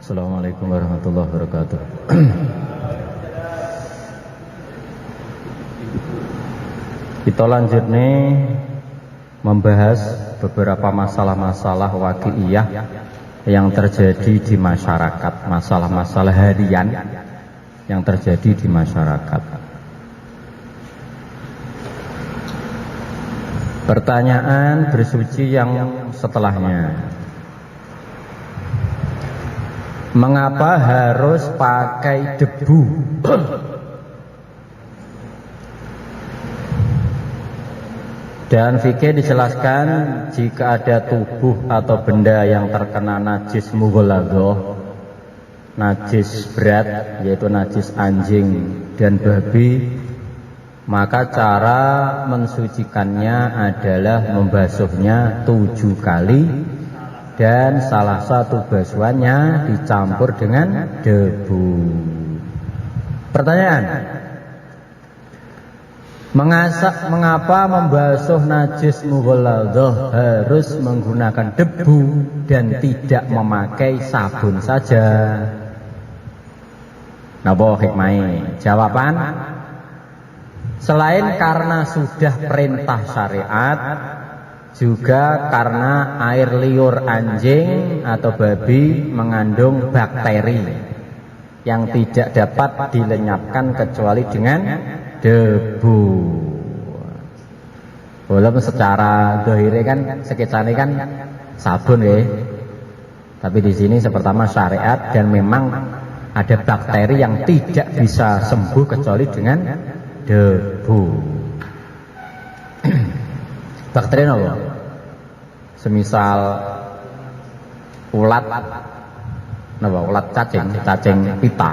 Assalamualaikum warahmatullahi wabarakatuh. Kita lanjut nih membahas beberapa masalah-masalah waqi'iyah yang terjadi di masyarakat, masalah-masalah harian yang terjadi di masyarakat. Pertanyaan bersuci yang setelahnya, mengapa harus pakai debu? Dan fikih dijelaskan jika ada tubuh atau benda yang terkena najis mughaladhah, najis berat, yaitu najis anjing dan babi, maka cara mensucikannya adalah membasuhnya 7 kali dan salah satu basuhannya dicampur dengan debu. Pertanyaan, mengapa membasuh najis mughaladhah harus menggunakan debu dan tidak memakai sabun saja? Napa hikmahnya? Jawaban, selain karena sudah perintah syariat, juga karena air liur anjing atau babi mengandung bakteri yang tidak dapat dilenyapkan kecuali dengan debu. Walaupun secara dohire kan sekecane kan sabun ya, tapi di sini pertama syariat dan memang ada bakteri yang tidak bisa sembuh kecuali dengan debu. Bakteri apa? Semisal ulat, napa? Ulat cacing pita.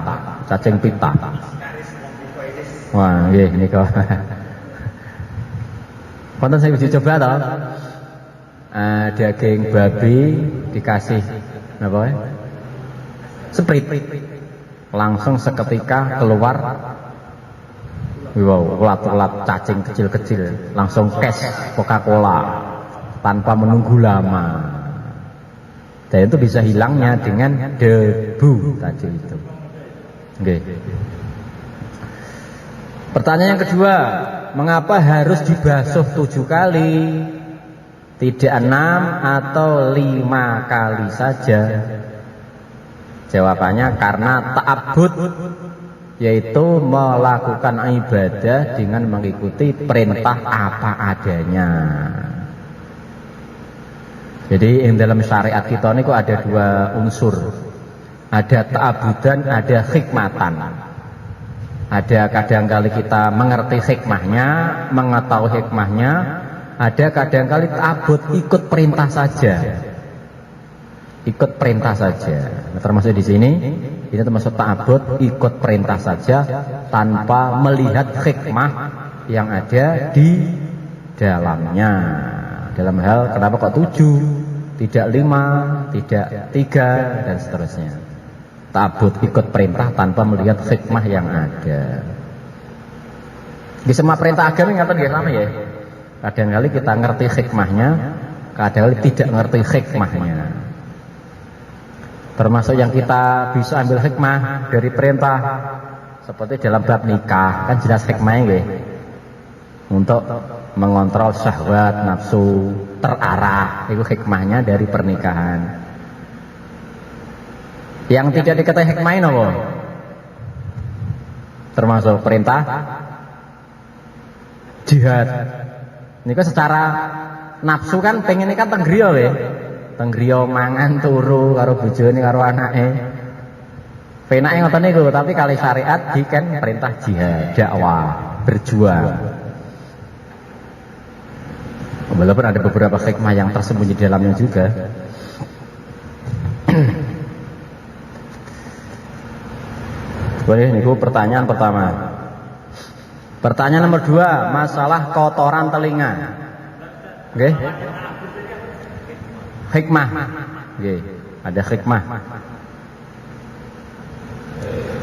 Wah, nggih nika. Wonten sing uji coba to. Daging babi dikasih napa? Sprit. Langsung seketika keluar ulat-ulat cacing kecil-kecil, langsung kes Coca-Cola tanpa menunggu lama. Dan itu bisa hilangnya dengan debu tadi itu. Oke. Pertanyaan yang kedua, mengapa harus dibasuh 7 kali? Tidak 6 atau 5 kali saja? Jawabannya karena ta'abbud, yaitu melakukan ibadah dengan mengikuti perintah apa adanya. Jadi yang dalam syariat kita ini kok ada 2 unsur, ada ta'abudan, ada hikmatan. Ada kadang-kali kita mengerti hikmahnya, mengetahui hikmahnya, ada kadang-kali ta'abud, ikut perintah saja. Ikut perintah saja. Nah, termasuk di sini, ini termasuk ta'abud, ikut perintah saja tanpa melihat hikmah yang ada di dalamnya. Dalam hal kenapa kok 7, tidak 5, tidak 3 dan seterusnya. Ta'abud ikut perintah tanpa melihat hikmah yang ada. Di semua perintah agama ngaten nggih sama ya. Kadang-kali kita ngerti hikmahnya, kadang-kali tidak ngerti hikmahnya. Termasuk yang kita bisa ambil hikmah dari perintah seperti dalam bab nikah, kan jelas hikmahnya nggih. Untuk mengontrol syahwat nafsu terarah, itu hikmahnya dari pernikahan. Yang tidak diketahui hikmahnya apa? Termasuk perintah jihad. Ini kan secara nafsu kan pengen nikah tenggriya ya. Tenggriya mangan turu karo bojone karo anake. Penake ngoten niku, tapi kali syariat diken perintah jihad, dakwah, berjuang. Walaupun ada beberapa hikmah yang tersembunyi di dalamnya juga. Boleh niku pertanyaan pertama. Pertanyaan nomor 2, masalah kotoran telinga. Oke? Hikmah. Oke, ada hikmah.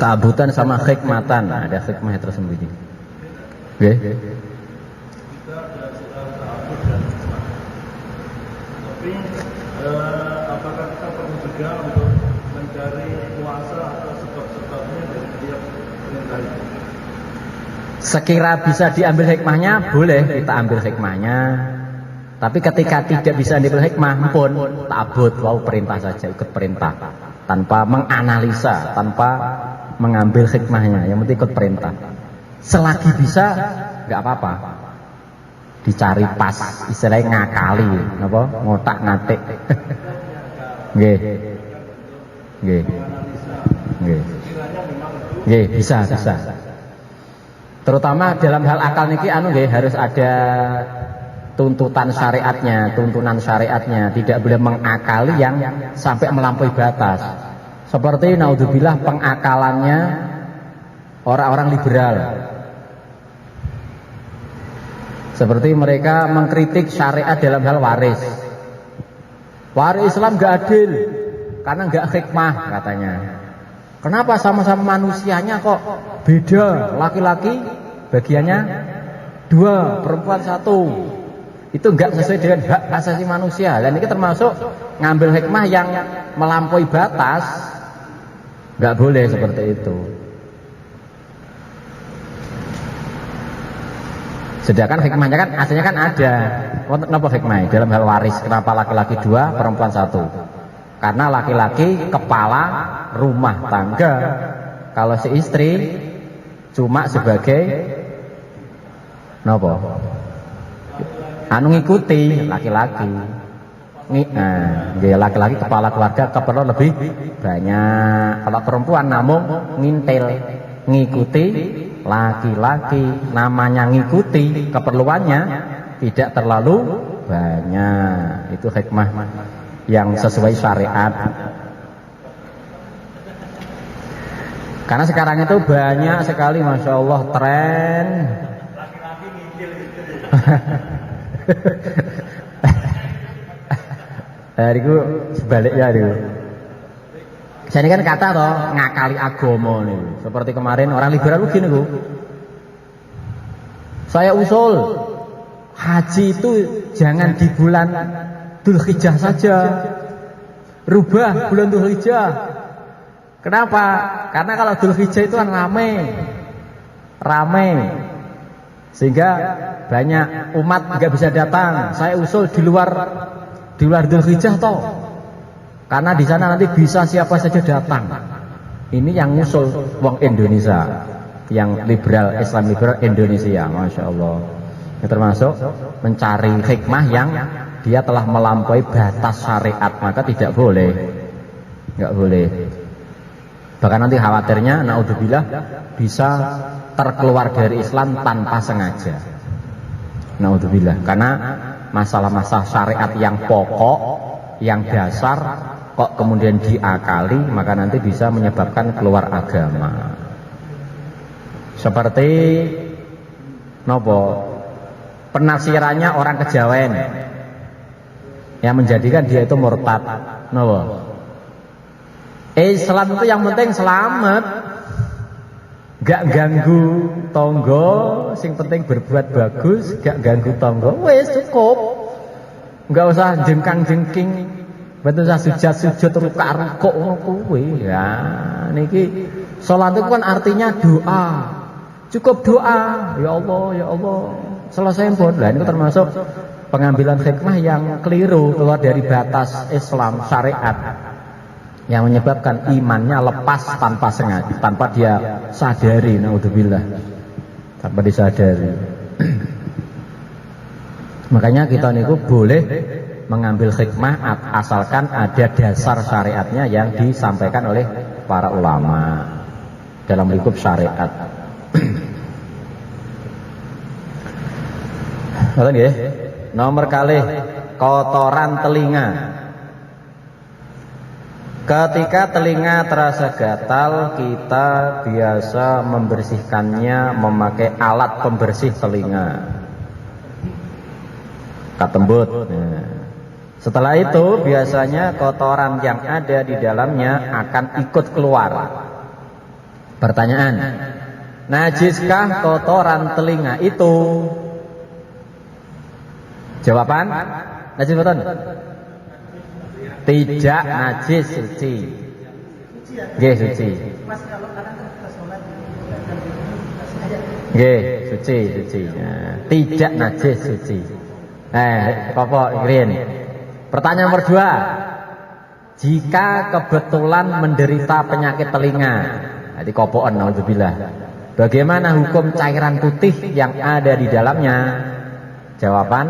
Ta'abudan sama hikmatan, ada hikmah yang tersembunyi. Oke? Tapi apakah kita perlu juga untuk dari puasa atau sebab-sebabnya dari tiap perintah itu? Sekira bisa diambil hikmahnya, boleh kita ambil hikmahnya. Tapi ketika tidak bisa diambil hikmah pun ta'abbud, wow, perintah saja, ikut perintah tanpa menganalisa, tanpa mengambil hikmahnya, yang penting ikut perintah. Selagi bisa nggak apa-apa, dicari pas, istilahnya ngakali, apa? Ngotak ngatik. Nggih. Nggih. Nggih. Nggih, bisa. Terutama dalam hal akal niki nggih harus ada tuntutan syariatnya, tuntunan syariatnya, tidak boleh mengakali yang sampai melampaui batas. Seperti naudzubillah pengakalannya orang-orang liberal. Seperti mereka mengkritik syariat dalam hal waris. Waris Islam gak adil karena gak hikmah katanya. Kenapa sama-sama manusianya kok beda? Laki-laki bagiannya 2, perempuan 1. Itu enggak sesuai dengan hak asasi manusia. Dan ini termasuk ngambil hikmah yang melampaui batas. Enggak boleh seperti itu. Sedangkan hikmahnya kan aslinya kan ada. Kenapa hikmah? Dalam hal waris, kenapa laki-laki 2, perempuan 1? Karena laki-laki kepala rumah tangga. Kalau si istri cuma sebagai nopo? Ngikuti laki-laki. Dia laki-laki kepala keluarga keperluan lebih banyak. Kalau perempuan namun ngintil, ngikuti laki-laki. Namanya ngikuti, keperluannya tidak terlalu banyak. Itu hikmah yang sesuai syariat. Karena sekarang itu banyak sekali, masya Allah, tren laki-laki ngicil gitu. Hariku sebaliknya itu. Jadi kan kata toh ngakali agama nih. Seperti kemarin orang liberal begini Bu. Saya usul haji itu jangan di bulan Dzulhijjah saja. Rubah bulan Dzulhijjah. Kenapa? Karena kalau Dzulhijjah itu kan rame. Sehingga banyak umat nggak bisa datang. Saya usul di luar Dzulhijjah toh. Karena di sana nanti bisa siapa saja datang. Ini yang usul wong Indonesia, yang liberal, Islam liberal Indonesia, masya Allah. Ini termasuk mencari hikmah yang dia telah melampaui batas syariat, maka tidak boleh, nggak boleh. Bahkan nanti khawatirnya, naudzubillah, bisa terkeluar dari Islam tanpa sengaja. Naudzubillah, karena masalah-masalah syariat yang pokok, yang dasar, kok kemudian diakali, maka nanti bisa menyebabkan keluar agama. Seperti nopo penafsirannya orang kejawen yang menjadikan dia itu murtad. Nopo Islam itu yang penting selamat, gak ganggu tonggo, sing penting berbuat bagus, gak ganggu tonggo, wes cukup, gak usah jengkang-jengking, betul usah sujud-sujud rukuk-rukuk kuwi. Ya, niki salat itu kan artinya doa. Cukup doa, ya Allah, selesai pun. Lah ini termasuk pengambilan hikmah yang keliru, keluar dari batas Islam syariat, yang menyebabkan imannya lepas tanpa sengaja, tanpa dia sadari, naudzubillah, tanpa disadari. Makanya kita niku boleh mengambil hikmah asalkan ada dasar syariatnya yang disampaikan oleh para ulama dalam lingkup syariat. Nomor kali kotoran telinga. Ketika telinga terasa gatal, kita biasa membersihkannya memakai alat pembersih telinga, katembut. Setelah itu biasanya kotoran yang ada di dalamnya akan ikut keluar. Pertanyaan, najiskah kotoran telinga itu? Jawaban, najis betul? Tidak najis, suci. ya. Nggih, suci. Mas kalau kadang kan kita sholat kan saya Nggih, suci. Nah, tidak najis, suci. Kopok Irin. Pertanyaan nomor 2. Jika kebetulan menderita penyakit telinga, jadi kopokan, naudzubillah. Bagaimana hukum cairan putih yang ada di dalamnya? Jawaban,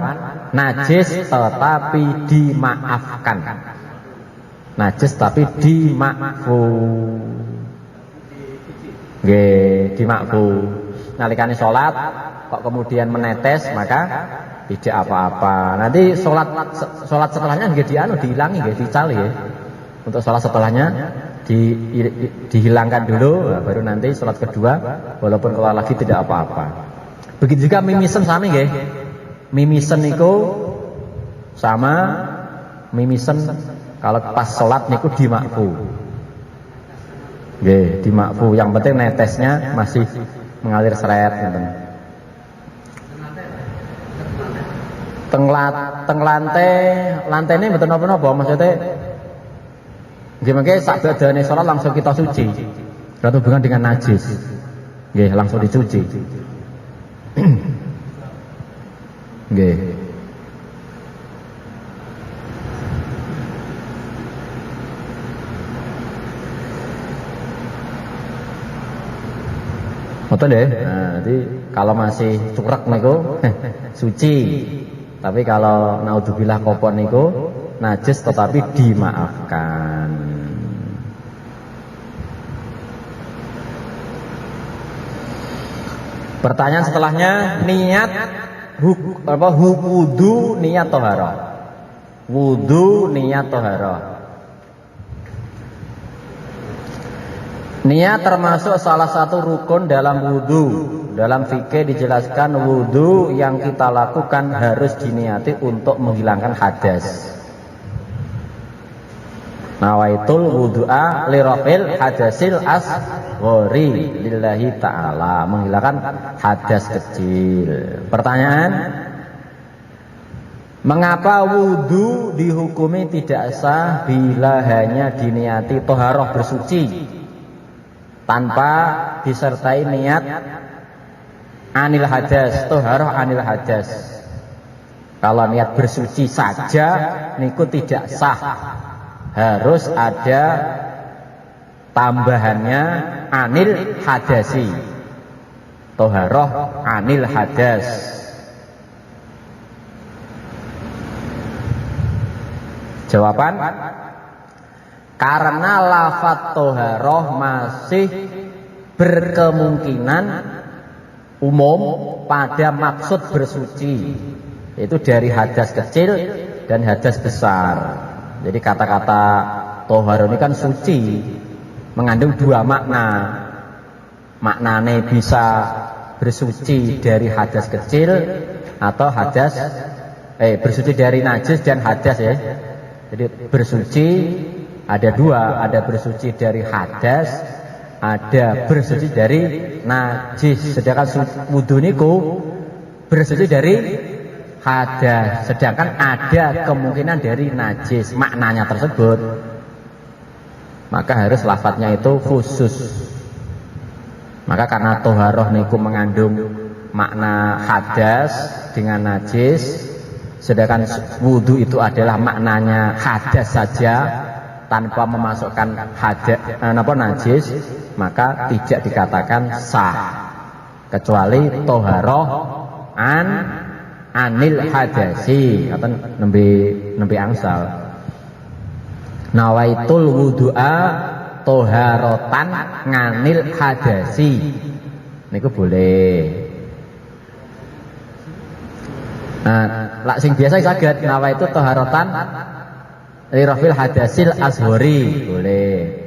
najis tetapi dimaafkan. Najis tapi dimakfu. Nggih, dimakfu. Nalikane sholat kok kemudian menetes, maka tidak apa-apa. Nanti sholat setelahnya nggih dihilangi, nggih dicali ya. Untuk sholat setelahnya dihilangkan dulu, baru nanti sholat kedua walaupun keluar lagi tidak apa-apa. Begitu juga mimisen sami nggih. Mimisen niku sama mimisen kalau pas sholat niku dimakfu. Nggih, dimakfu. Yang penting netesnya masih mengalir seret ngoten. Teng lantene mboten napa-napa, maksudnya nggih mengke sak badane salat langsung kita suci. Ora hubungan dengan najis. Nggih, langsung dicuci. Nggih. Betul deh. Nah, jadi kalau masih curek niku suci. Tapi kalau naudzubillah kopon niku najis tetapi dimaafkan. Pertanyaan setelahnya, niat wudu niat toharoh. Wudu niat toharoh. Niat termasuk salah satu rukun dalam wudu. Dalam fikih dijelaskan wudu yang kita lakukan harus diniati untuk menghilangkan hadas. Nawaitul wudu'a lirafil hadasil asghari lillahi ta'ala, menghilangkan hadas kecil. Pertanyaan, mengapa wudu dihukumi tidak sah bila hanya diniati toharoh bersuci tanpa disertai niat anil hadas, toharoh anil hadas? Kalau niat bersuci saja niku tidak sah, harus ada tambahannya anil hadasi, toharoh anil hadas. Jawaban, karena lafadz toharoh masih berkemungkinan umum pada maksud bersuci, itu dari hadas kecil dan hadas besar. Jadi kata-kata toharo ini kan suci, mengandung dua makna. Maknanya bisa bersuci dari hadas kecil atau bersuci dari najis dan hadas ya. Jadi bersuci ada dua, ada bersuci dari hadas, ada bersuci dari najis. Sedangkan wudu niku bersuci dari hadas, sedangkan ada kemungkinan dari najis maknanya tersebut, maka harus lafadznya itu khusus. Maka karena toharoh niku mengandung makna hadas dengan najis, sedangkan wudu itu adalah maknanya hadas saja tanpa memasukkan najis, maka tidak dikatakan sah kecuali toharoh anil hadasi atau nembe angsal. Nawaitul wudu'a toharotan nganil hadasi, niku boleh. Nah, lak sing biasa saged nawaitu toharotan lirafil hadasil ashori, boleh.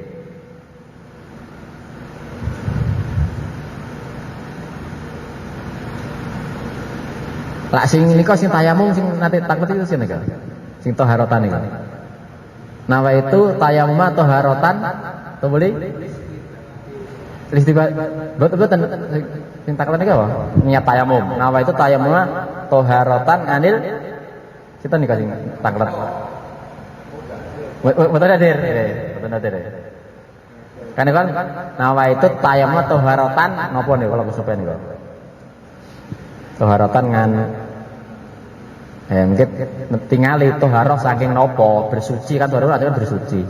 Lak sing nika sing tayamum sing nanti takut itu sing nika. Sing toharotan niku. Nawa itu tayamum toharotan to boleh? Istiwa betul-betul sing takut nika apa? Niat tayamum. Nawa itu tayamum toharotan anil kita nika sing takut. Betul hadir. Betul hadir. Kan nawaitu tayammum toharatan napa niku kalau kesupen niku. Toharatan ngan mungkin tingali toharoh saking nopo bersuci kan toharoh artinya bersuci.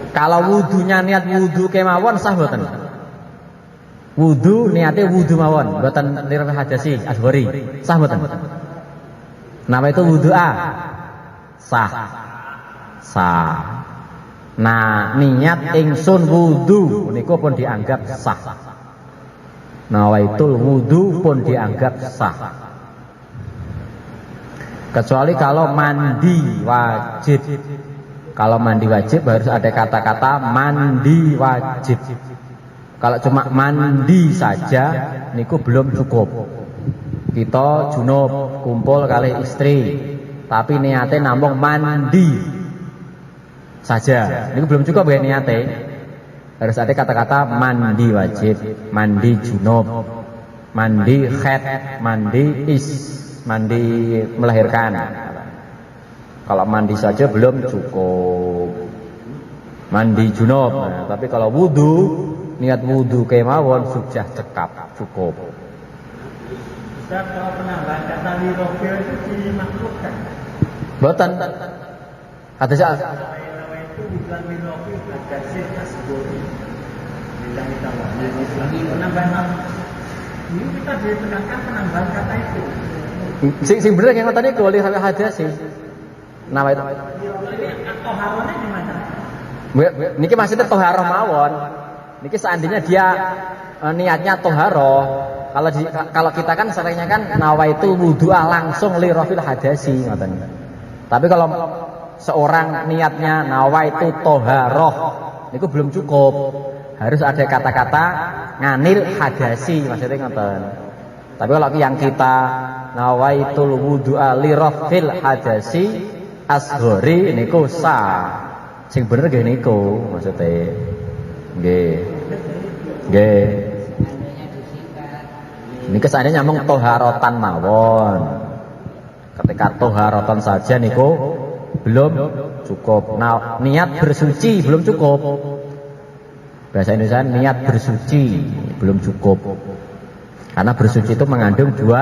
Kalau wudunya niat wudu kemawon sah mboten? Wudu niate wudu mawon, mboten lirah hadasi asghari. Sah mboten? Nama itu wudu sah. Sah. Nah, niat ingsun wudu niku pun dianggap sah. Nawaitul wudu pun dianggap sah. Kecuali kalau mandi wajib. Kalau mandi wajib harus ada kata-kata mandi wajib. Kalau cuma mandi saja niku belum cukup. Kita junub kumpul kali istri, tapi niatnya namung mandi saja. Niku belum cukup ya niatnya. Harus ada kata-kata mandi wajib, mandi junub, mandi haid, mandi melahirkan. Kalau mandi saja belum cukup. Mandi junub. Nah, tapi kalau wudu, niat wudu kemawon sudah cukup. Ustaz, kalau penambahan kata lirofil itu dimaklumkan. Boten. Kata saya. Itu bukan lirofil, ada sih asbori. Bila kita penambahan ini kita ditekankan penambahan kata itu. Sing bener yang tadi kalau lihat hadis sih. Nama itu. Toharohnya di mana? Niki maksudnya toharoh mawon. Niki seandainya dia niatnya toharoh. Kalau kita kan seringnya kan nawaitu wudu'a langsung li rafil hadasi ngoten. Tapi kalau seorang niatnya nawaitu toharoh, niku belum cukup. Harus ada kata-kata nganil hadasi maksudnya ngoten. Tapi kalau yang kita nawaitul wudu'a li rafil hadasi asghari niku sah. Sing bener nggih niku maksudnya. Nggih. Nggih. Niki seandainya nyambung toharotan mawon. Ketika toharotan saja niku belum cukup. Nah, niat bersuci belum cukup. Bahasa Indonesia niat bersuci belum cukup. Karena bersuci itu mengandung dua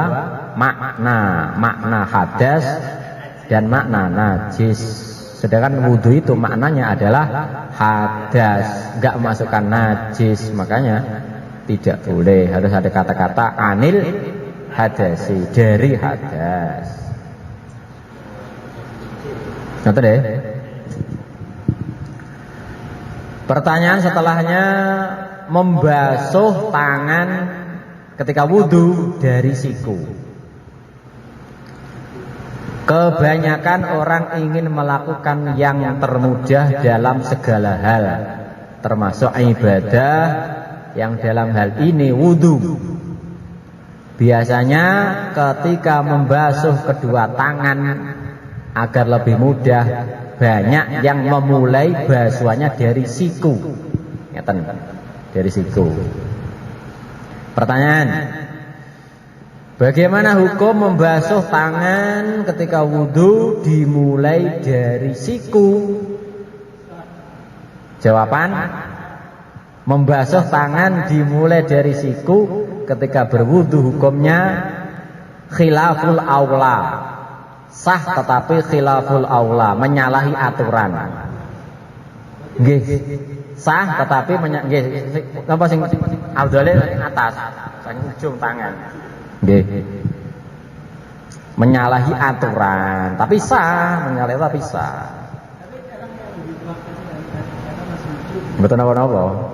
makna hadas dan makna najis. Sedangkan wudhu itu maknanya adalah hadas, enggak memasukkan najis, makanya tidak boleh. Harus ada kata-kata anil hadasi, dari hadas. Ngerti deh. Pertanyaan setelahnya, membasuh tangan ketika wudhu dari siku. Kebanyakan orang ingin melakukan yang termudah dalam segala hal, termasuk ibadah yang dalam hal ini wudhu. Biasanya ketika membasuh kedua tangan agar lebih mudah, banyak yang memulai basuhannya dari siku. Ngeten, dari siku. Pertanyaan, bagaimana hukum membasuh tangan ketika wudhu dimulai dari siku? Jawaban, membasuh tangan dimulai dari siku ketika berwudhu hukumnya khilaful aula. Sah tetapi khilaful aula, menyalahi aturan. Nggih. Sah tetapi nggih napa sing audale atas, sing ujung tangan. Nggih. Menyalahi aturan, tapi sah, menyalahi tapi sah. Betul napa-napa?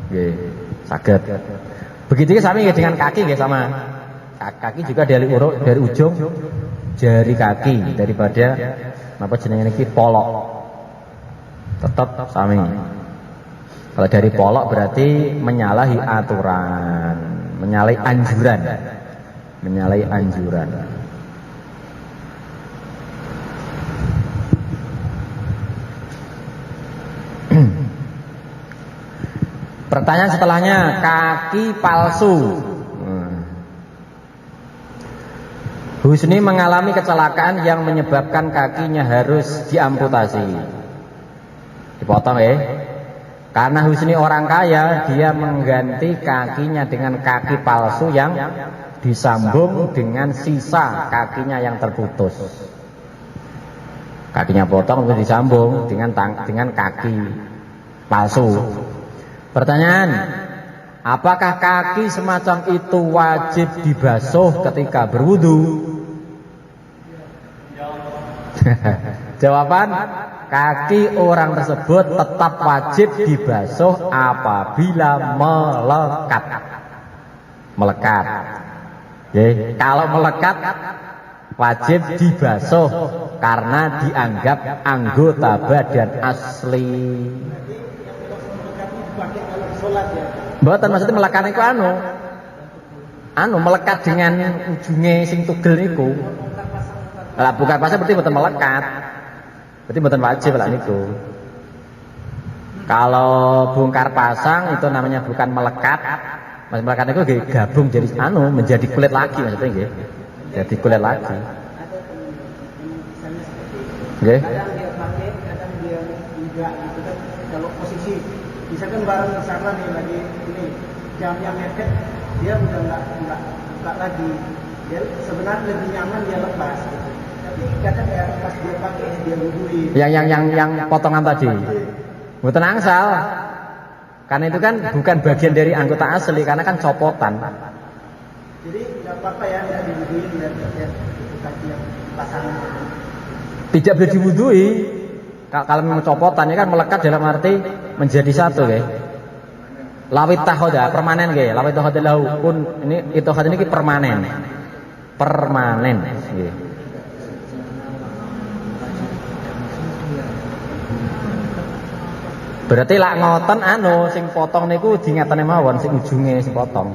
Nggih, saged. Begitu sami dengan kaki nggih sama. Kaki juga dari ujung jari kaki daripada napa jenenge niki polok. Tetap sami. Kalau dari polok berarti menyalahi aturan, menyalahi anjuran. Menyalahi anjuran. Pertanyaan setelahnya, kaki palsu. Husni mengalami kecelakaan yang menyebabkan kakinya harus diamputasi. Dipotong ya. Karena Husni orang kaya, dia mengganti kakinya dengan kaki palsu yang disambung dengan sisa kakinya yang terputus. Kakinya potong terus disambung dengan kaki palsu. Pertanyaan, apakah kaki semacam itu wajib dibasuh ketika berwudu? Jawaban, kaki orang tersebut tetap wajib dibasuh apabila melekat. Melekat. Oke, kalau melekat wajib dibasuh karena dianggap anggota badan asli. Mboten maksudnya melekat niku melekat dengan ujungnya sing tugel niku. Lah bukan pasal berarti mboten melekat. Berarti mboten wajib lah niku. Kalau bongkar pasang itu namanya bukan melekat. Mas melekat niku nggih gabung jadi menjadi kulit lagi maksudnya nggih. Jadi kulit lagi. Nggih. Kadang dia pakai, kadang dia enggak gitu kan. Kalau posisi misalkan barang misalnya nih lagi ini jamnya mepet, dia udah enggak lagi. Dia sebenarnya lebih nyaman dia lepas gitu. Tapi kadang ya pas dia pakai dia wuduin. Yang potongan tadi. Mboten angsal. Karena itu kan bukan bagian dari anggota asli karena kan copotan. Jadi enggak apa-apa ya enggak diwuduin dan kaki yang pasang. Tidak boleh diwudui. Kalau memang copotannya kan melekat dalam arti menjadi satu ya. Lawit tahoda permanen ya. Lawit tahoda lahu pun ini itu ini permanen. Permanen. Ya. Berarti lak ngoten sing potong niku dingatane mawon sing ujunge sing potong.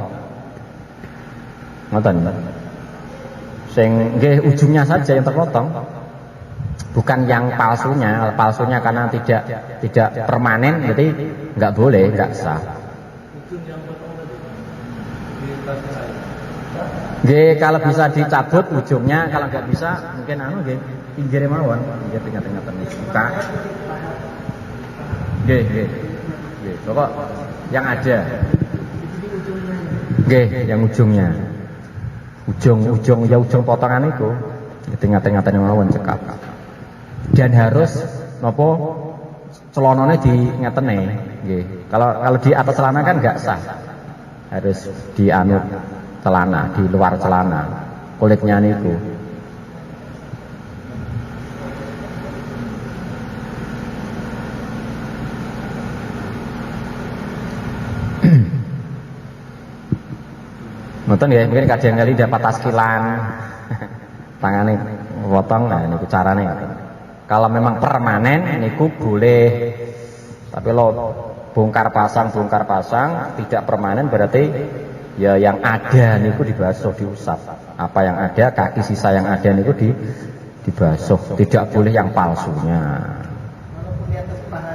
Ngoten. Sing nggih ujungnya saja yang terpotong. Bukan yang palsunya. Palsunya karena tidak permanen berarti enggak boleh, enggak sah. Nggih, kalau bisa dicabut ujungnya, kalau enggak bisa mungkin nggih pinggire mawon, pinggir tengah-tengah buka. Nggih. Pokok yang ada. Nggih, yang ujungnya. Ujung potongan itu di tengah-tengah mawon cekap. Dan harus nopo celonone di ngetene nggih. Kalau di atas celana kan enggak sah. Harus di celana, di luar celana. Kulitnya niku. Nonton ya, mungkin kadang kali dapat taskilan tangannya potong, nah ini caranya. Kalau memang permanen, niku boleh. Tapi lo bongkar pasang tidak permanen berarti ya yang ada niku dibasuh, diusap. Apa yang ada, kaki sisa yang ada niku dibasuh. Tidak boleh yang palsunya. Walaupun di atas paha.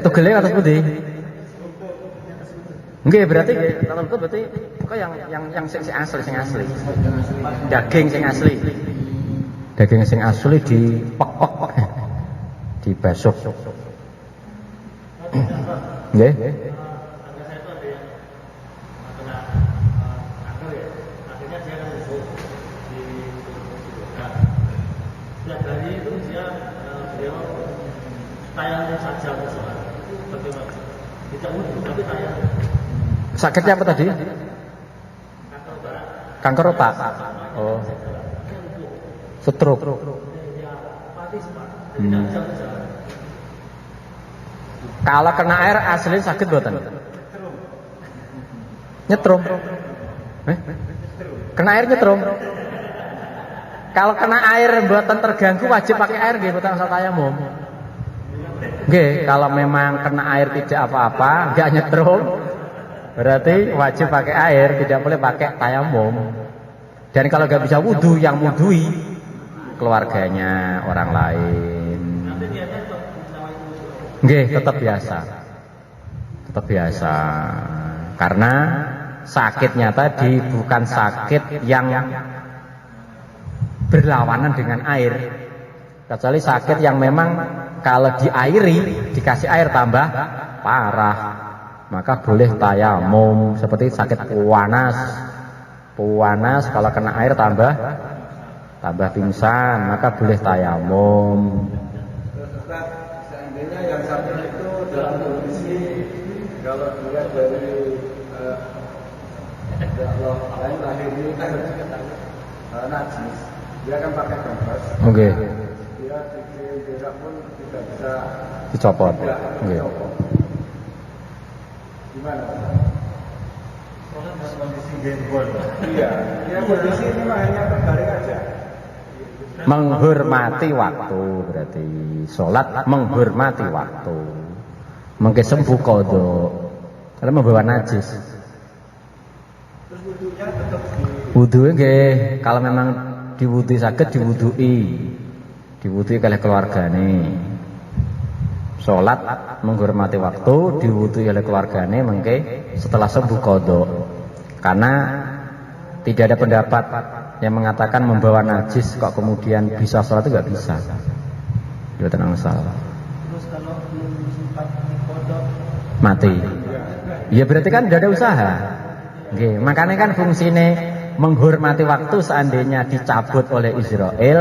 Tugelnya atas putih. Nggih berarti kalau itu berarti kok yang sing asli. Daging sing asli. Daging sing asli dipek-pek. Dibasuh. Nggih. Sakitnya apa tadi? Kanker otak. Oh. Stroke. Kalau kena air asli sakit buatan? Nyetrum. Kena air nyetrum. Kalau kena air buatan terganggu wajib pakai air nggih buatan asal tayamum. Nggih, kalau memang kena air tidak apa-apa, enggak nyetrum. Berarti wajib pakai air, tidak boleh pakai tayamum. Dan kalau nggak bisa wudhu, yang wudhui keluarganya, orang lain. Nggih, tetap biasa. Karena sakitnya tadi bukan sakit yang berlawanan dengan air, kecuali sakit yang memang kalau diairi, dikasih air tambah parah, maka boleh tayamum. Seperti sakit puanas kalau kena air tambah pingsan, maka boleh tayamum. Seandainya yang satu itu dalam kondisi kalau dilihat dari Allah lain lahir ini kan najis, dia akan pakai kompres. Oke. Dia tidak pun tidak bisa Dicopot. Oke. Gimana? Kondisi genbol. Iya. Dia kondisi ini hanya terbaring aja. Menghormati waktu, berarti sholat menghormati waktu. Mungkin sembuh kodok karena membawa najis. Terus wudhunya tetap Wudhunya nggih, kalau memang diwudhui saged diwudhui oleh keluargane. Sholat menghormati waktu, diwudhui oleh keluargane mengke setelah sembuh kodok. Karena tidak ada pendapat yang mengatakan membawa najis kok kemudian bisa sholat itu nggak bisa. Ya tenang salah. terus kalau belum sempat dikodok Mati. Ya berarti kan tidak ada usaha. Oke, makanya kan fungsinya menghormati waktu seandainya dicabut oleh Israel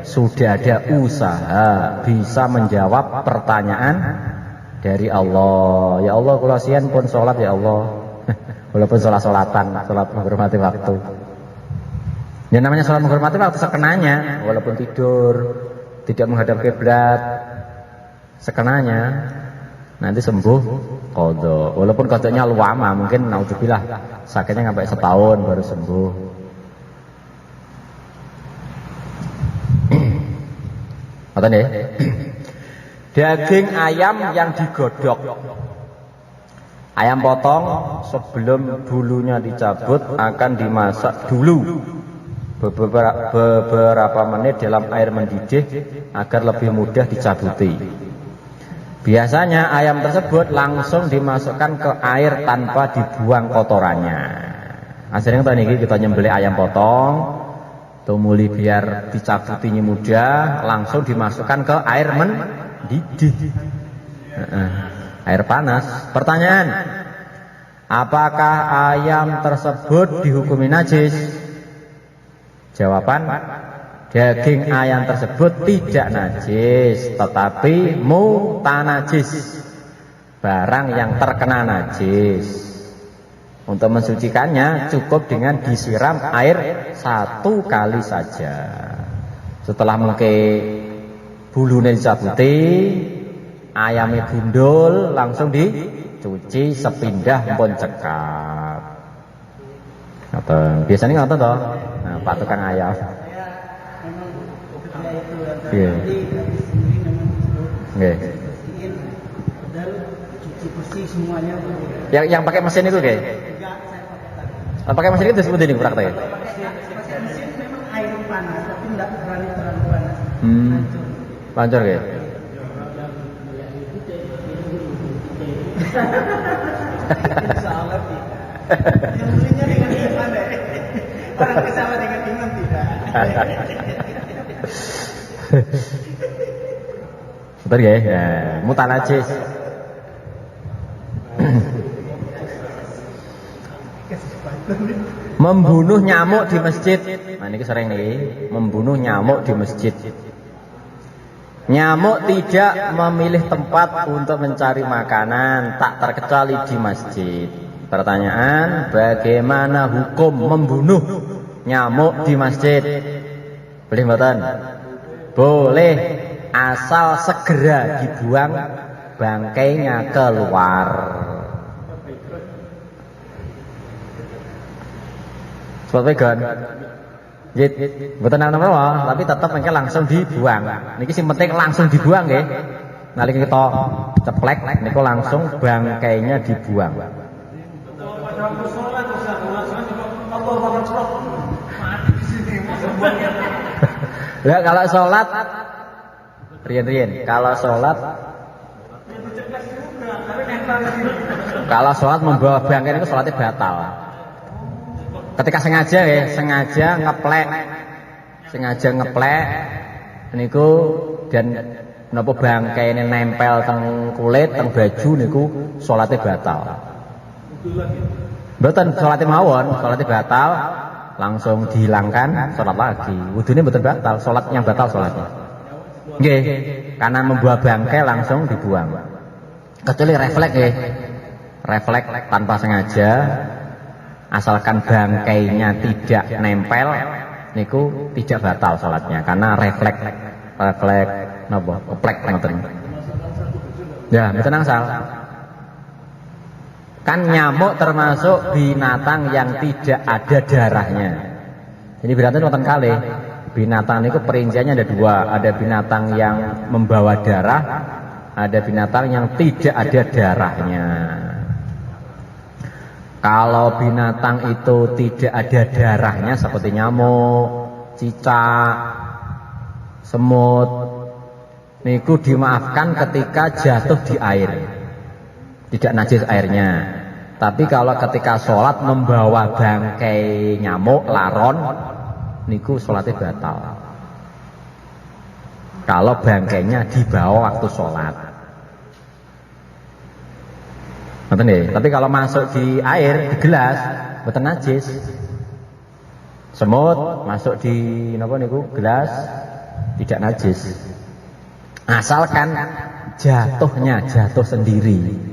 sudah ada usaha bisa menjawab pertanyaan dari Allah. Ya Allah, kula sian pun sholat ya Allah. Walaupun sholat-sholatan, sholat menghormati waktu. Yang namanya sholat menghormati waktu sekenanya, walaupun tidur, tidak menghadap kiblat, sekenanya, nanti sembuh qadha. Walaupun qadhanya lama, mungkin naudzubillah sakitnya sampai setahun baru sembuh. Ngoten nggih. Daging ayam yang digodok. Ayam potong sebelum bulunya dicabut akan dimasak dulu beberapa menit dalam air mendidih agar lebih mudah dicabuti. Biasanya ayam tersebut langsung dimasukkan ke air tanpa dibuang kotorannya. Asalnya tadi kita nyembelih ayam potong, tumuli biar dicabutinya mudah, langsung dimasukkan ke air mendidih. Air panas. Pertanyaan, apakah ayam tersebut dihukumi najis? Jawaban, daging ayam tersebut tidak najis, tetapi mutanajis, barang yang terkena najis. Untuk mensucikannya cukup dengan disiram air 1 kali saja. Setelah mungkin bulunya dicabuti, ayamnya gundul, langsung dicuci sepindah pun cekap. Biasanya ngoten toh. Nah, Pak tukang ayam. saya memang ya itu Iya. nanti sendiri memang Nggih. bersihin dan cuci bersih semuanya. Yang pakai mesin itu, Nggih. Enggak, saya pakai tadi. Pakai mesin itu seperti ini prakteknya. Pakai mesin memang air panas tapi enggak terlalu panas. Lancar, Nggih. Insya Allah tidak. Yang belinya dengan iman deh. Orang kesama dengan iman tidak. Betul ya? Ya, mutanajis. Membunuh nyamuk di masjid. Nah ini sering nih, membunuh nyamuk di masjid. Nyamuk tidak memilih tempat untuk mencari makanan, tak terkecuali di masjid. Pertanyaan, bagaimana hukum membunuh nyamuk di masjid? Boleh mboten? Boleh, asal segera dibuang bangkainya keluar. Sebab vegan. Nggih, mboten napa-napa, tapi tetap mengke langsung dibuang. Niki sing penting langsung dibuang nggih. Nalika kita ceplek niku langsung bangkainya dibuang. Ya kalau sholat kalau sholat membawa bangkai itu sholatnya batal. ketika sengaja ya, sengaja ngeplek niku dan napa bangkaine nempel teng kulit, teng baju niku salate batal. Mboten salate mawon, salate batal langsung dihilangkan, salat lagi. Wudune mboten batal, salat yang batal salatnya. Nggih, karena membuang bangkai langsung dibuang. Kecuali refleks nggih. Refleks tanpa sengaja, asalkan bangkainya tidak nempel niku tidak batal salatnya karena refleks napa keplek ngoten. Ya, mboten angsal. Kan nyamuk termasuk binatang yang tidak ada darahnya. Jadi berarti wonten kalih. Binatang itu perinciannya ada dua. Ada binatang yang membawa darah, ada binatang yang tidak ada darahnya. Kalau binatang itu tidak ada darahnya seperti nyamuk, cicak, semut, niku dimaafkan ketika jatuh di air. Tidak najis airnya. Tapi kalau ketika sholat membawa bangkai nyamuk, laron, niku sholatnya batal. Kalau bangkainya dibawa waktu sholat. Ngerti nggih? Tapi kalau masuk di air, di gelas, mboten najis. Semut masuk di napa niku gelas tidak najis. Asalkan jatuhnya jatuh sendiri.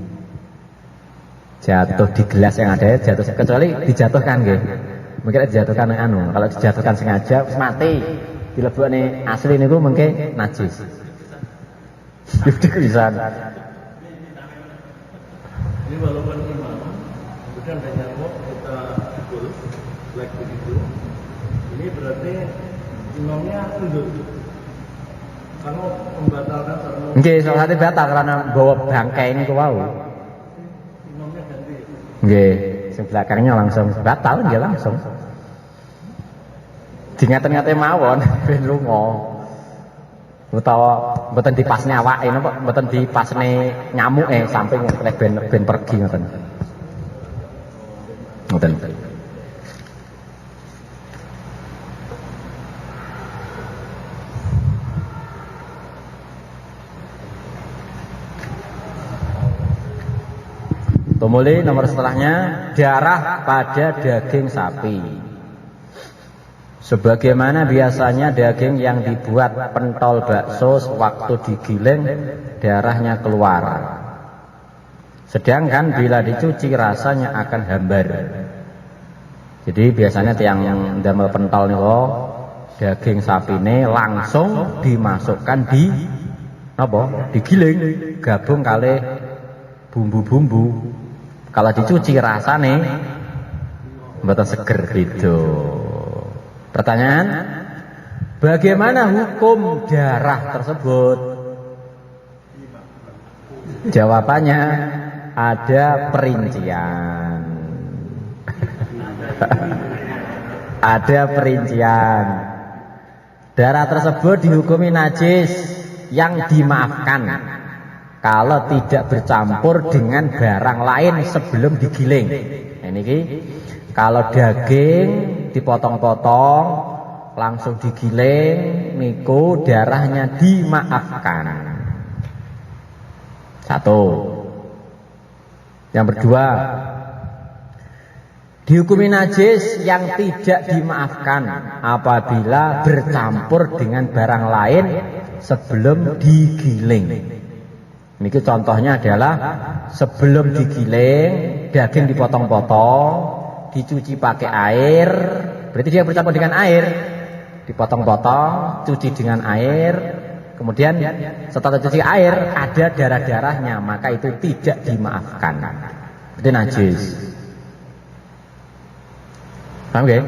Jatuh di gelas yang ada jatuh, kecuali dijatuhkan nggih. Mungkin dijatuhkan anu, kalau dijatuhkan sengaja wis mati. Dilebokne asli niku mungkin najis. Yuk bisa. Ini walaupun imam, kemudian ada nyamuk kita pukul, like begitu. Ini berarti imamnya mundur. Kalau membatalkan satu. Nggih, salah satu batal karena bawa bangkai ini ke wau. Imamnya ganti. Nggih, sing belakangnya langsung batal nggih langsung. Dingaten-ngaten mawon ben lunga. Utawa mboten dipasne awake napa mboten dipasne nyamuke samping ben pergi ngoten. Ngoten. Tumuli nomor setelahnya darah pada daging sapi. Sebagaimana biasanya daging yang dibuat pentol bakso waktu digiling darahnya keluar. Sedangkan bila dicuci rasanya akan hambar. Jadi biasanya tiang damel pentol niku daging sapine langsung dimasukkan di apa? Digiling gabung kali bumbu-bumbu. Kalau dicuci rasane mboten seger gitu. Pertanyaan, bagaimana hukum darah tersebut? Jawabannya ada perincian. Ada perincian. Darah tersebut dihukumi najis yang dimaafkan kalau tidak bercampur dengan barang lain sebelum digiling. Ini kalau daging dipotong-potong langsung digiling niku darahnya dimaafkan. Satu. Yang kedua, dihukumi najis yang tidak dimaafkan apabila bercampur dengan barang lain sebelum digiling. Niki contohnya adalah sebelum digiling daging dipotong-potong, dicuci pakai air, berarti dia bercampur dengan air, dipotong-potong, cuci dengan air, kemudian setelah cuci air ada darah-darahnya, maka itu tidak dimaafkan, itu najis. Paham gak?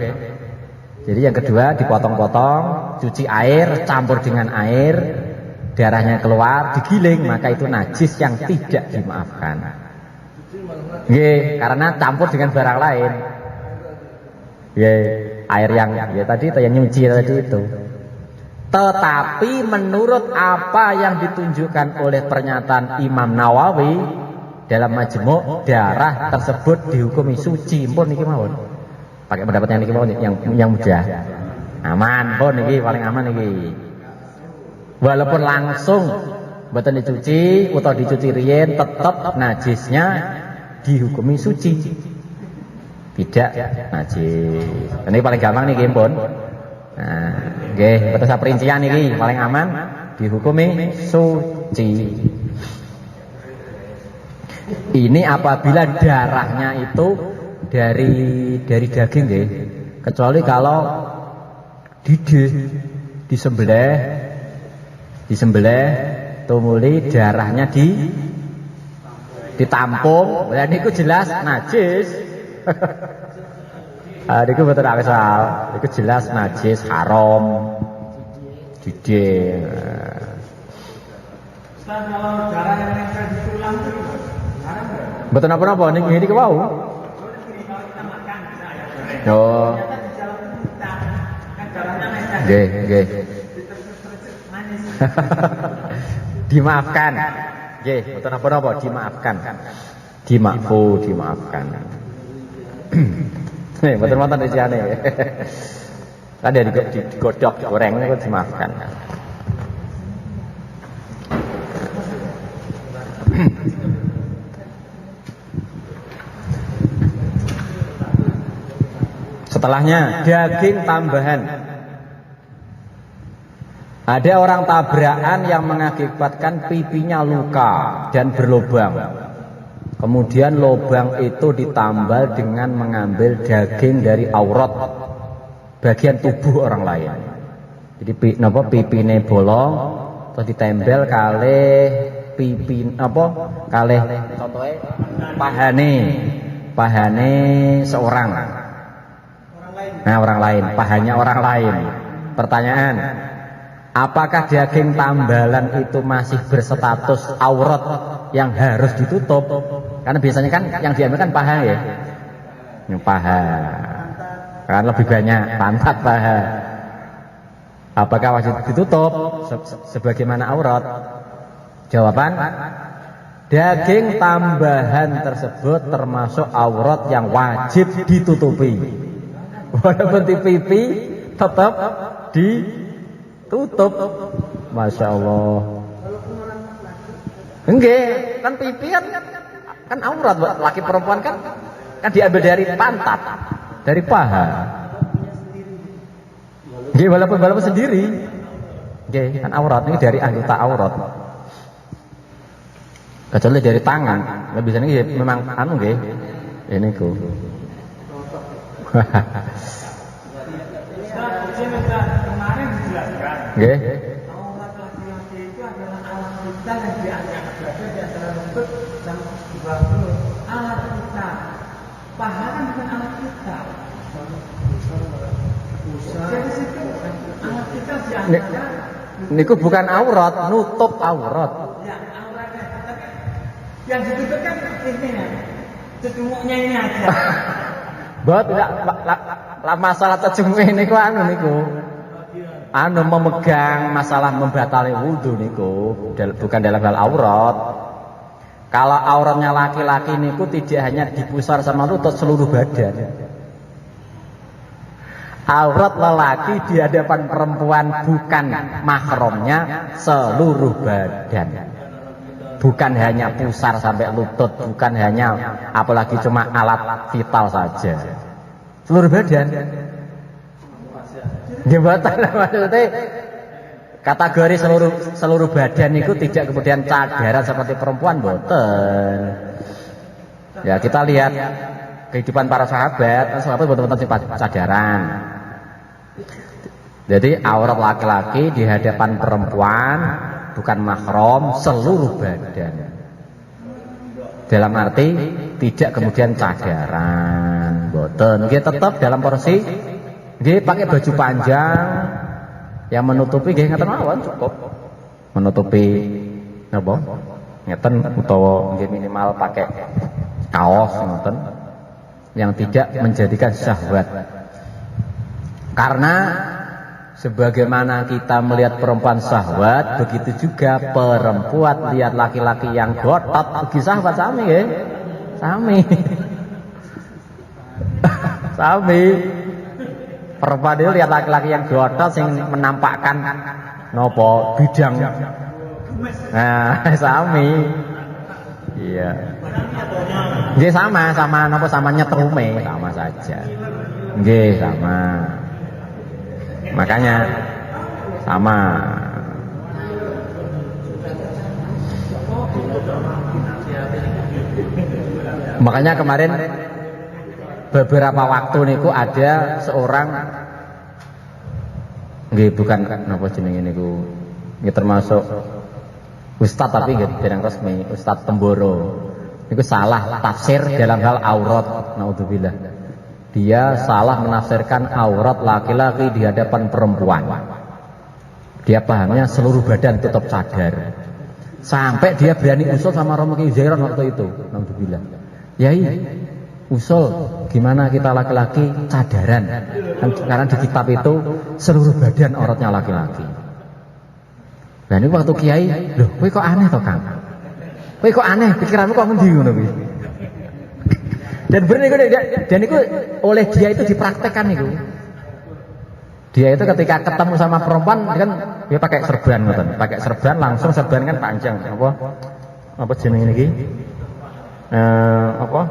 Jadi yang kedua dipotong-potong, cuci air, campur dengan air, darahnya keluar, digiling, maka itu najis yang tidak dimaafkan. Nggih, karena campur dengan barang lain. Air yang tadi yang nyuci tadi itu. Tetapi menurut apa yang ditunjukkan oleh pernyataan Imam Nawawi dalam Majmu', darah tersebut dihukumi suci. Pun niki mawon. Pakai pendapatnya niki mau yang mudah. Aman pun niki paling aman niki. Walaupun langsung mboten dicuci atau dicuci riyen tetap najisnya dihukumi suci. Tidak najis. Ini paling gampang niki pun. Nah, nggih, betul saperincian niki paling aman dihukumi suci. Ini apabila darahnya itu dari daging nggih. Kecuali kalau disembelih tumuli darahnya ditampung, dan itu jelas najis. Niku betul asal, itu jelas najis haram. Didih. Kalau darah yang nempel di tulang itu haram nggak? Betul apa-apa ini ke wau. Oh. Nggih. Dimaafkan. Nggih, betul apa-apa dimaafkan. Dimaafkan. Nih, betul-betul isiane. Kan dari digodok, goreng itu dimaafkan. Setelahnya daging tambahan. Ada orang tabrakan yang mengakibatkan pipinya luka dan berlubang. Kemudian lubang itu ditambal dengan mengambil daging dari aurat bagian tubuh orang lain. Jadi pipine bolong terus ditempel kalih pipi kalih contohnya pahane seorang. Nah, orang lain, pahanya orang lain. Pertanyaan, apakah daging tambalan itu masih berstatus aurat yang harus ditutup? Karena biasanya kan yang diambil kan paha ya. Yang paha. Kan lebih banyak pantat paha. Apakah wajib ditutup sebagaimana aurat? Jawaban, daging tambahan tersebut termasuk aurat yang wajib ditutupi. Walaupun di pipi tetap ditutup. Masya Allah. Enggak, kan pipi kan aurat, laki perempuan kan diambil dari pantat, dari paha. Enggak, walaupun sendiri. Enggak, kan aurat ini dari anggota aurat. Kecuali dari tangan, nggak bisa nih memang nggak. Ini ku. Kemarin dijelaskan. Nggih. Aurat laki-laki itu adalah alat vital yang dianggap berada di antara lutut dan dua perut. Alat vital. Paha kan bukan alat vital. Jadi situ alat vital dianggap. Niku bukan aurat, nutup aurat. Ya, auratnya. Tapi yang ditutup kan ini ya. Cedunguknya ini aja. Buat tidak masalah terjemuk ini ku niku memegang masalah membatali wudhu niku bukan dalam hal aurat. Kalau auratnya laki-laki niku tidak hanya dipusar sama lutut, seluruh badan. Aurat lelaki di hadapan perempuan bukan mahramnya, seluruh badan. Bukan hanya pusar sampai lutut, bukan hanya apalagi cuma alat vital saja. Seluruh badan. Jembatan maksudnya kategori seluruh badan itu tidak kemudian cadaran seperti perempuan, boten. Ya, kita lihat kehidupan para sahabat betul-betul cadaran. Jadi aurat laki-laki di hadapan perempuan bukan mahram, seluruh badan. Dalam arti tidak kemudian cadaran, boten. Nggih tetap dalam porsi nggih pakai baju panjang yang menutupi nggih ngeten mawon cukup. Menutupi napa? Ngeten utawa nggih minimal pakai kaos ngoten yang tidak menjadikan syahwat. Karena sebagaimana kita melihat perempuan syahwat, begitu juga perempuan lihat laki-laki yang gotot, bagi syahwat sami ya. Sami. Sami. Perempuan itu lihat laki-laki yang gotot sing menampakkan nopo bidang. Nah, sami. Iya. Nggih sama nopo sama nyetrume sama saja. Nggih sama. Makanya sama. Makanya kemarin beberapa waktu niku ada seorang nggih bukan napa jenenge niku nggih termasuk ustaz tapi nggih dereng resmi, Ustaz Temboro. Niku salah tafsir dalam hal aurat, naudzubillah. Dia salah menafsirkan aurat laki-laki di hadapan perempuan. Dia pahamnya seluruh badan tutup cadar. Sampai dia berani usul sama Romo Kiai Zairon waktu itu, naudzubillah. Yai, usul gimana kita laki-laki cadaran? Karena di kitab itu seluruh badan auratnya laki-laki. Nah ini waktu kiai, loh, kowe kok aneh toh Kang? Kowe kok aneh, pikiranmu kok ngendi ngono kuwi? Dan itu oleh dia itu dipraktekkan itu. Dia itu ketika ketemu sama perempuan kan dia pakai serban ngoten, pakai serban langsung serban kan panjang apa jenenge niki? Apa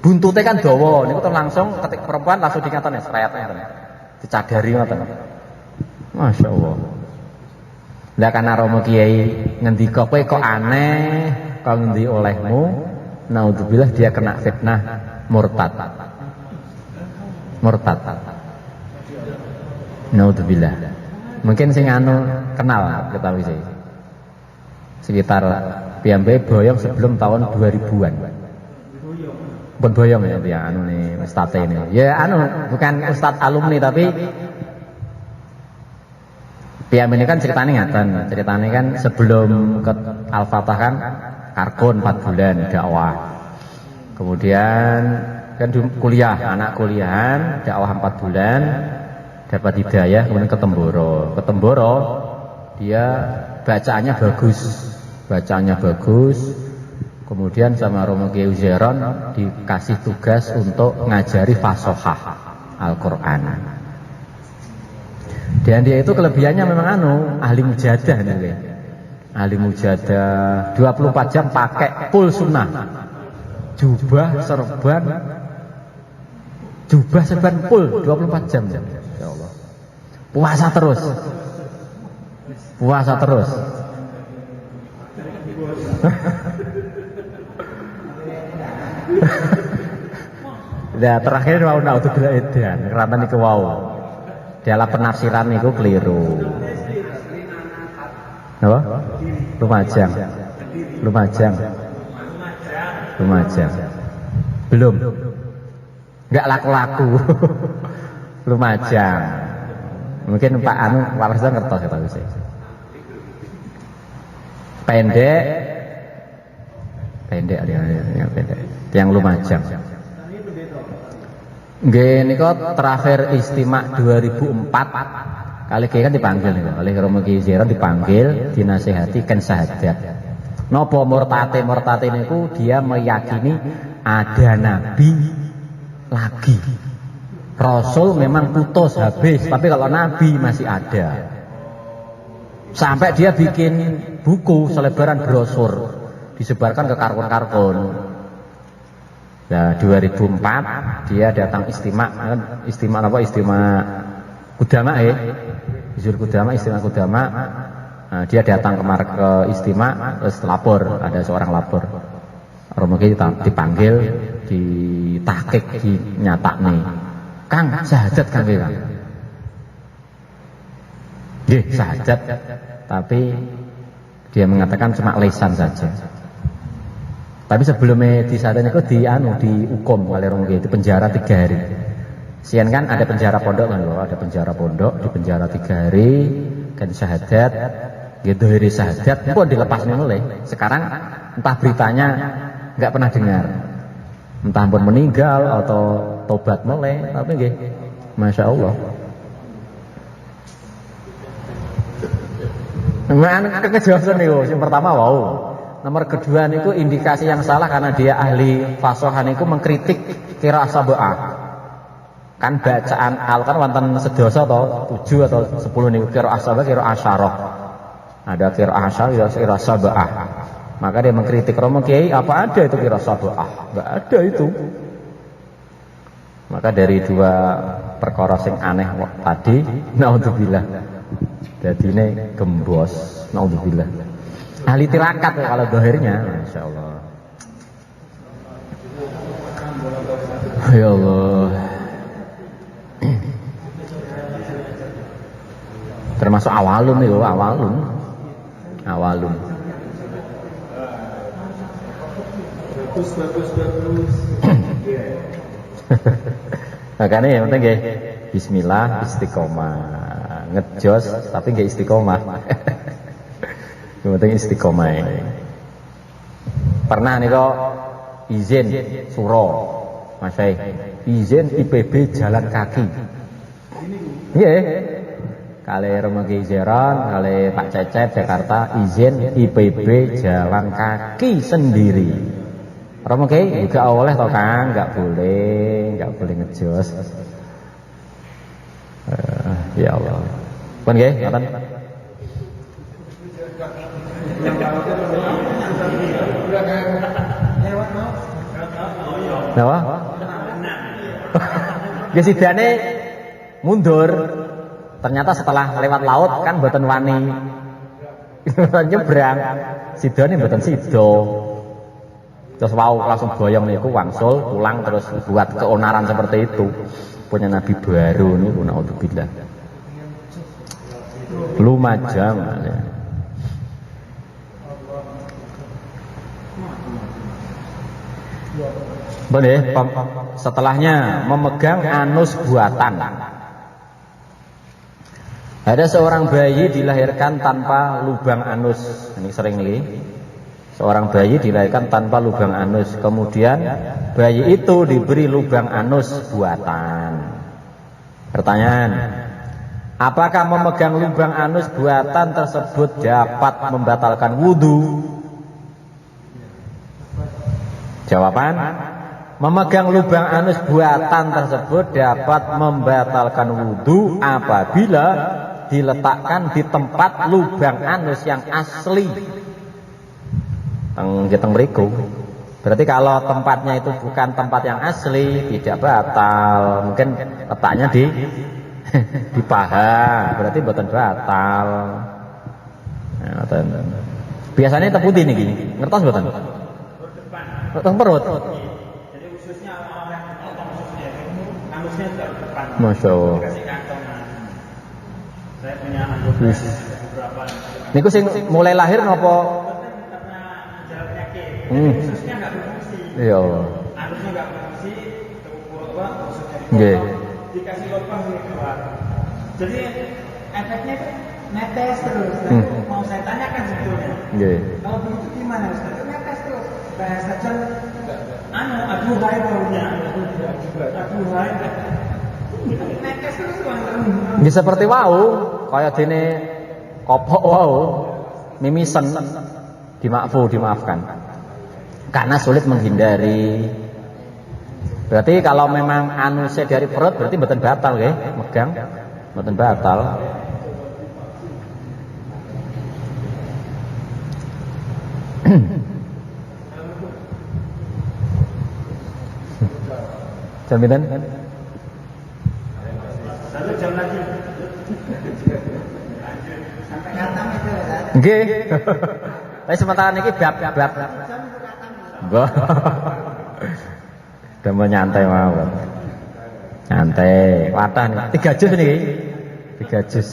buntutnya kan dawa niku langsung ketika perempuan langsung dikatone srayat ngoten dicadari ngoten. Masya Allah. Lah karena Romo Kiai ngendika kowe kok aneh kok ngendi olehmu, naudzubillah dia kena fitnah murtad. Naudzubillah. Mungkin sing anu kenal kita wis sekitar piyambe boyong sebelum tahun 2000-an. Bukan boyong ya anu nih ustaz ini. Ya anu bukan ustaz alumni tapi piyambe ini kan ceritanya ngaten. Ceritanya kan sebelum ke Al-Fatah kan karkun 4 bulan dakwah. Kemudian kan kuliah, anak kuliahan dakwah 4 bulan dapat hidayah kemudian ke Temboro. Ke Temboro dia bacaannya bagus, kemudian sama Romo Kiai Zairon dikasih tugas untuk ngajari fashohah Al-Quran. Dan dia itu kelebihannya memang ahli mujadah nih, ahli mujadah 24 jam pakai full sunnah, jubah serban full 24 jam. Ya Allah. Puasa terus. Nah terakhir mau naudzubillah edan karena niku wau. Dalam penafsiran niku keliru. Apa? Lumajang. Belum. Enggak laku-laku. Lumajang. Mungkin Pak Presiden ngertos ya tahu sih. Pendek yang Lumajang. Nggih nika terakhir istimak 2004 kali kan dipanggil nih, oleh Romo Kiai Zairon dipanggil, dinasihati kan syahadat. Napa murtate niku dia meyakini ada nabi lagi. Rasul memang putus habis, tapi kalau nabi masih ada. Sampai dia bikin buku selebaran brosur disebarkan ke karkun-karkun. Nah 2004 dia datang istimak Kudama istimak Kudama. Nah, dia datang kemarin ke istimak terus lapor, ada seorang lapor. Romo Kiai dipanggil, ditahqiq, dinyatakne. Kang syahadat Kang Kang. Nggih syahadat, tapi dia mengatakan cuma lesan saja. Tapi sebelumnya di sana itu dihukum oleh Romo Kiai itu penjara 3 hari. Sian kan ada penjara pondok kan loh, ada penjara pondok di penjara 3 hari kan syahadat, gitu hari syahadat pun dilepas nih mulai. Sekarang entah beritanya nggak pernah dengar, entah pun meninggal atau tobat mulai, tapi nggih, masya Allah. Memang kejelasan nih, yang pertama wow. Nomor kedua niku indikasi yang salah karena dia ahli fasohan niku mengkritik qiraah sab'ah. Kan bacaan al kan wonten sedasa atau 7 atau 10 niku qiraah sabah qiraah asyarah. Ada qiraah asyarah, qiraah sabah. Maka dia mengkritik Romo Kiai, apa ada itu qiraah sabah? Enggak ada itu. Maka dari dua perkara sing aneh tadi, naudzubillah. Dadine gembos, naudzubillah. Ahli tirakat kalau dohirnya, Masya Allah. Ya Allah. Termasuk awalun itu, awalun. Bagus. Makanya yang penting nggih bismillah istiqomah. Ngejos tapi nggak istiqomah. Yang penting istiqomah. Pernah nih kok izin suro Mas Syekh, izin IPB jalan kaki. Iya. Kali Romo Kiai Zeron, kali Pak Cecep Jakarta izin IPB jalan kaki sendiri. Romo Kiai juga oleh toh kan, nggak boleh ngejos. Ya Allah. Pun nggih, ngoten. Napa? Ya sidane mundur. Ternyata setelah lewat laut kan mboten wani nyebrang. Sidane mboten sida. Terus wau langsung goyong niku wangsul pulang terus buat keonaran seperti itu. Punya nabi baru niku naudzubillah. Lumajang. Boleh, setelahnya memegang anus buatan. Ada seorang bayi dilahirkan tanpa lubang anus. Ini sering nih. Seorang bayi dilahirkan tanpa lubang anus. Kemudian bayi itu diberi lubang anus buatan. Pertanyaan, apakah memegang lubang anus buatan tersebut dapat membatalkan wudhu? Jawaban, memegang lubang anus buatan tersebut dapat membatalkan wudhu apabila diletakkan di tempat lubang anus yang asli. Teng mriku. Berarti kalau tempatnya itu bukan tempat yang asli, tidak batal. Mungkin letaknya di paha, berarti bukan batal. Nah, biasanya teputi nih gini, ngertos bukan? Teng perut. Jadi khususnya orang khususnya anusnya dari depan. Masya Allah. Saya punya anggota beberapa. Niku sing mulai lahir nopo? Karena gejala penyakit. Khususnya nggak berfungsi. Iya. Anusnya nggak berfungsi, urut maksudnya Nggih. dikasih lubang di keluar. Jadi efeknya itu netes terus. Tapi mau saya tanyakan sebetulnya. Nggih. Kalau begitu gimana Ustaz? Netes terus. Kayak saja aduhai baunya. Aduhai. Netes terus Ya seperti wau, kaya dene kopok wau, mimisen dimaafkan. Karena sulit menghindari. Berarti kalau memang anusnya dari perut berarti mboten batal nggih, megang mboten batal. Jaminan? Satu jam lagi. Sampai katam itu ya. Nggih. Tapi sementara niki bab. Mbah. Udah mau nyantai mawon. Nyantai, watah nih. 3 juz niki. 3 juz.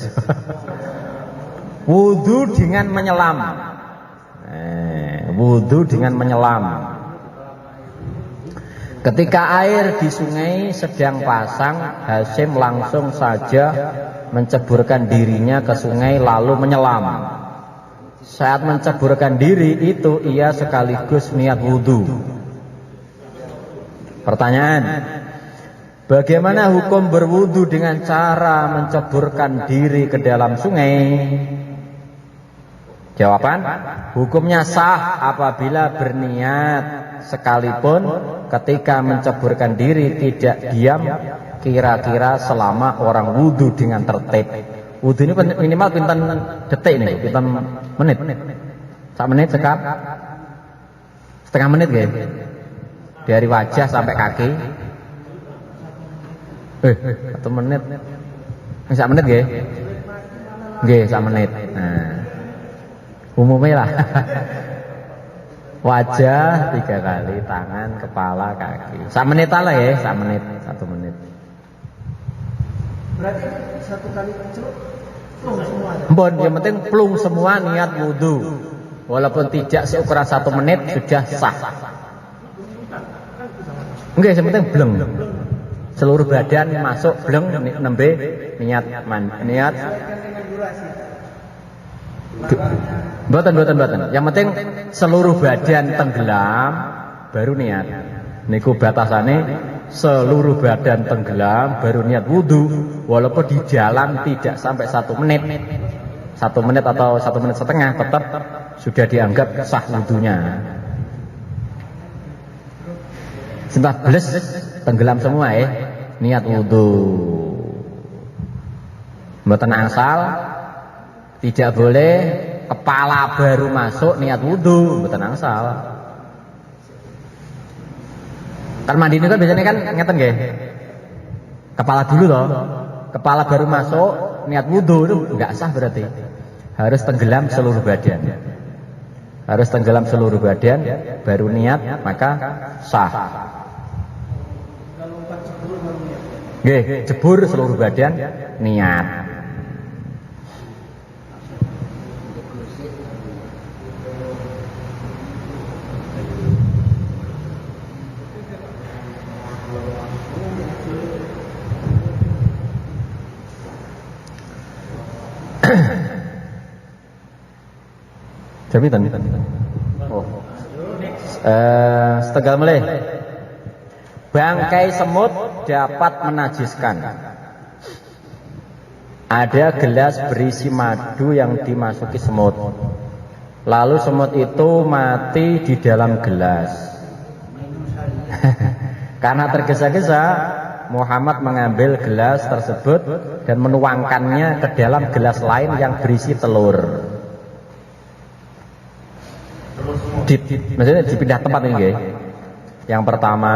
Wudu dengan menyelam. Wudu dengan menyelam. Ketika air di sungai sedang pasang, Hasyim langsung saja menceburkan dirinya ke sungai lalu menyelam. Saat menceburkan diri itu ia sekaligus niat wudu. Pertanyaan, bagaimana hukum berwudu dengan cara menceburkan diri ke dalam sungai? Jawaban, hukumnya sah apabila berniat, sekalipun ketika menceburkan diri tidak diam kira-kira selama orang wudhu dengan tertib. Wudhu ini minimal pinten detik nih, pinten menit. 1 menit sekap, setengah menit ya, dari wajah sampai kaki. 1 menit, 1 menit ya, 1 menit. Nah, umumnya lah. Wajah 3 kali, tangan, kepala, kaki. 1 menit lah ya, 1 menit, 1 menit. Berarti 1 kali celup plung semua. Bon, yang penting plung semua niat wudhu. Walaupun tidak seukuran 1 menit sudah sah. Enggak, yang penting bleng. Seluruh badan masuk bleng, nembe niat niat. Boten. Yang penting seluruh badan tenggelam baru niat. Niku batasane seluruh badan tenggelam baru niat wudhu. Walaupun di jalan tidak sampai 1 menit, 1 menit atau 1 menit setengah, tetap sudah dianggap sah wudhunya. Setelah beles tenggelam semua ya, niat wudhu. Mboten asal. Tidak boleh kepala baru masuk niat wudhu, mboten angsal. Kan mandi ini kan biasanya kan ngeten nggih. Kepala dulu loh. Kepala baru masuk niat wudhu itu enggak sah berarti. Harus tenggelam seluruh badan. Harus tenggelam seluruh badan baru niat, maka sah. Nggih, jebur seluruh badan niat. Jabitan. Oh. Setengah mulai. Bangkai semut dapat menajiskan. Ada gelas berisi madu yang dimasuki semut. Lalu semut itu mati di dalam gelas. Karena tergesa-gesa, Muhammad mengambil gelas tersebut dan menuangkannya ke dalam gelas lain yang berisi telur. Maksudnya dipindah tempat ini, nggih. Yang pertama,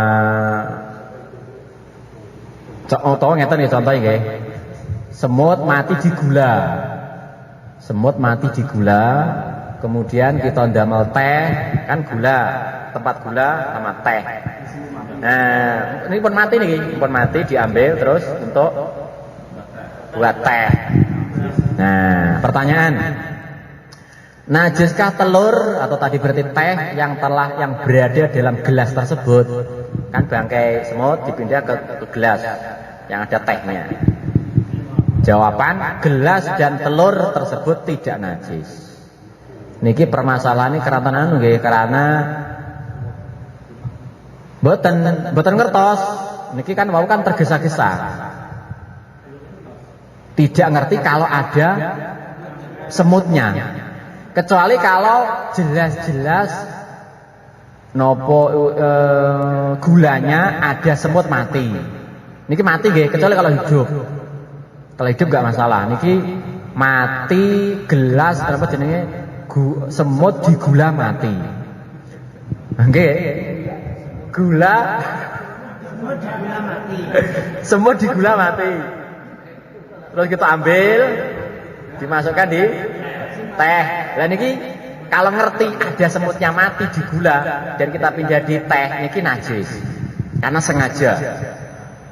contoh ngeten nih contohnya, nggih. Semut mati di gula. Semut mati di gula. Kemudian kita ndamel teh, kan gula, tempat gula sama teh. Nah, ini pun mati nih, pun mati diambil terus untuk buat teh. Nah, pertanyaan. Najiskah telur atau tadi berarti teh yang berada dalam gelas tersebut? Kan bangkai semut dipindah ke gelas yang ada tehnya. Jawaban, gelas dan telur tersebut tidak najis. Niki permasalahan ini kerana nggih, karena boten ngertos. Niki kan mau kan tergesa-gesa. Tidak ngerti kalau ada semutnya. Kecuali kalau jelas-jelas gulanya ada semut mati. Niki mati nggih, kecuali kalau hidup. Kalau hidup nggak masalah. Niki mati gelas apa jenenge semut di gula mati. Nggih. Gula semut di gula mati. Terus kita ambil, dimasukkan di teh. Lah niki kalau ngerti ada semutnya mati di gula dan kita pindah di teh, niki najis. Karena sengaja.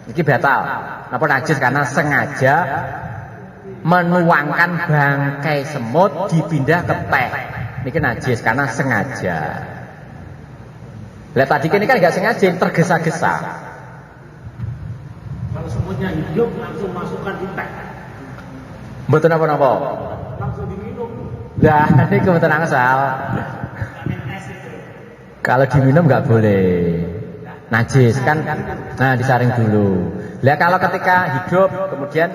Niki batal. Napa najis? Karena sengaja menuangkan bangkai semut dipindah ke teh. Niki najis karena sengaja. Lah tadi ini kan nggak sengaja, tergesa-gesa. Kalau semutnya hidup langsung masukkan di teh. Betul napa-napa? Langsung diminum. Nah, ini kebetulan asal. Kalau diminum nggak boleh, najis kan. Nah, disaring dulu. Lah kalau ketika hidup kemudian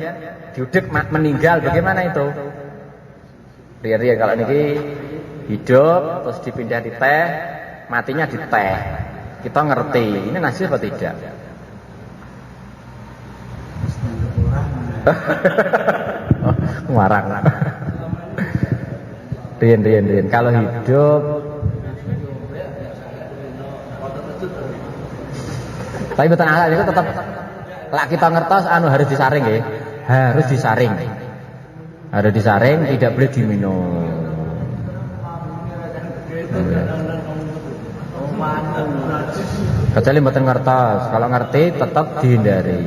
diudek meninggal, bagaimana itu? Rian kalau ini hidup terus dipindah di teh, matinya di teh. Kita ngerti ini najis atau tidak? Ngarang. Rien. Kalau hidup tapi betul alat itu tetap lak kita ngertos anu harus disaring ya. Harus disaring. Harus disaring, tidak boleh diminum. Kecuali mboten ngertos. Kalau ngerti tetap dihindari.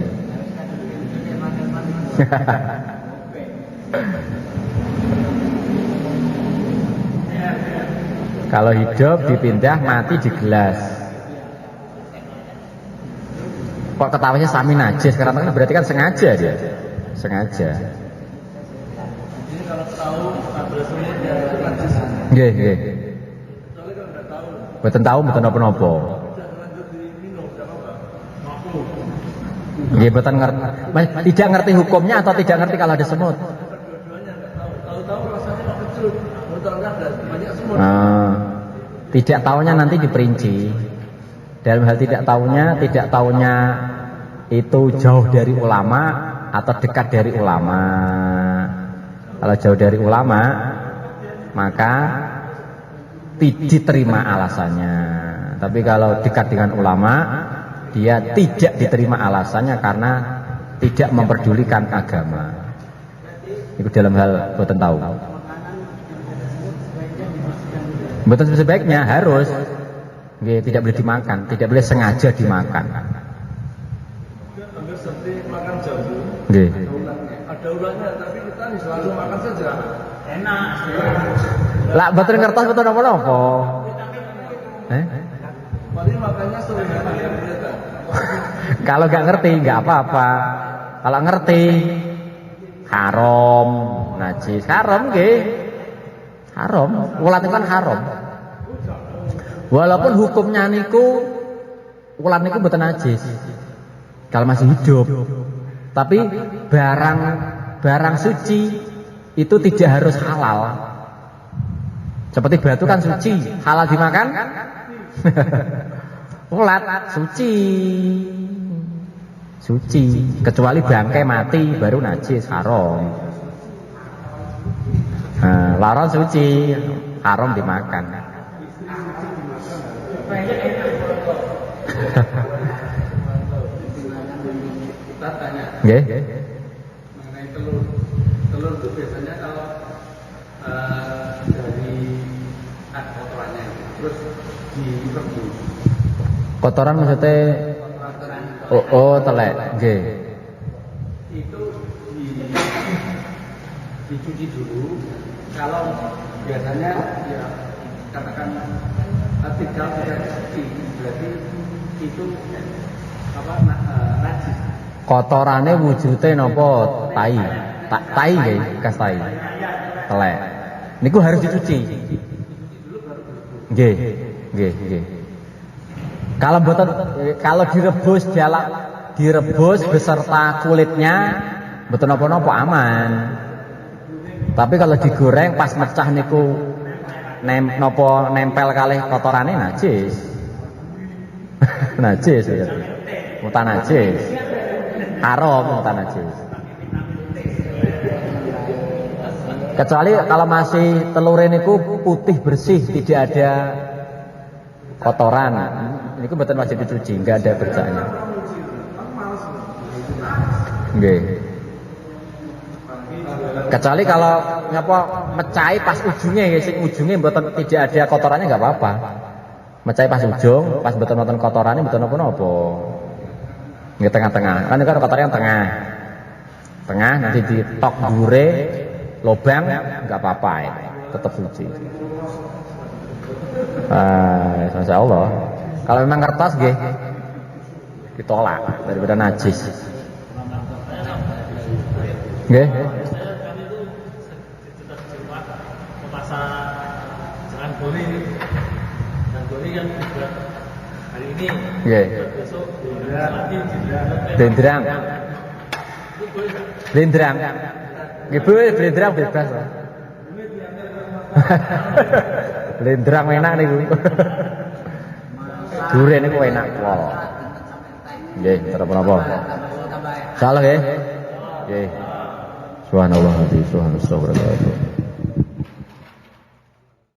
Kalau hidup dipindah, mati di gelas. Kok ketawanya sami najis? Karena berarti kan sengaja dia. Sengaja. Jadi kalau tahu abrasinya dia najis. Nggih. Soalnya kalau nggak tahu, Mboten tahu mboten napa-napa. udah lanjut diminum, nggak apa-apa. Mampu. Nggih mboten ngerti. Tidak ngerti hukumnya atau tidak ngerti kalau ada semut? Dua-duanya nggak tahu. Tahu-tahu rasanya kok kecut. Betul nggak ada banyak semut. Tidak tahunya nanti diperinci. Dalam hal tidak tahunya itu jauh dari ulama atau dekat dari ulama. Kalau jauh dari ulama, maka diterima alasannya. Tapi kalau dekat dengan ulama, dia tidak diterima alasannya karena tidak memperdulikan agama. Itu dalam hal boten tahu. Boten sebaiknya harus. Nggih, tidak boleh dimakan, tidak boleh sengaja dimakan. Hampir seperti makan jambu. Nggih. Ada ulatnya, tapi kita selalu makan saja. Enak. Lah mboten ngertos mboten napa-napa. Paling makannya sering hari ternyata. Kalau nggak ngerti nggak apa-apa. Kalau ngerti haram, najis, haram nggih. Haram, ulat itu kan haram. Walaupun hukumnya niku ulat niku mboten najis. Kalau masih hidup. Tapi barang suci itu tidak harus halal. Seperti batu kan suci, halal dimakan? Ulat suci. Suci, kecuali bangkai mati baru najis, haram. Nah, laron suci, haram dimakan. Kita tanya Nggih. mengenai telur. Telur itu biasanya kalau dari kotorannya, terus direbus. Kotoran maksudnya telek, nggih. Itu dicuci dulu. Kalau biasanya ya katakan tidak dicuci, berarti itu apa najis. Kotorane wujude napa? Tai. Tai nggih, bekas tai. Telek. Niku harus dicuci. Nggih, nggih. Kalau direbus beserta kulitnya betul napa-napa aman. Tapi kalau digoreng pas mecah niku nempel kalih kotorane najis. Najis ya. Mutan najis. Haram mutan najis. Kecuali kalau masih telur niku putih bersih, tidak ada kotoran. Niku mboten wajib dicuci, enggak ada bercaknya. Nggih. Kecuali kalau mecai pas ujungnya ya, sing ujungnya mboten tidak ada kotorannya enggak apa-apa. Mecai pas ujung, pas mboten kotorannya mboten napa-napa. Nggih tengah-tengah. Kan itu kotorannya tengah. Tengah nanti ditok gure lobang enggak apa-apa ya. Tetap suci. Masya Allah. Kalau memang kertas nggih ditolak daripada najis. Nggih. Jangan boleh kan juga hari ini. Nggih. Besok Blendrang. Blendrang. Nggih boleh blendrang bebas. Blendrang enak niku. Durian niku enak pol. Nggih, terus napa? Salah nggih. Subhanallah, subhanallah, subhanallah.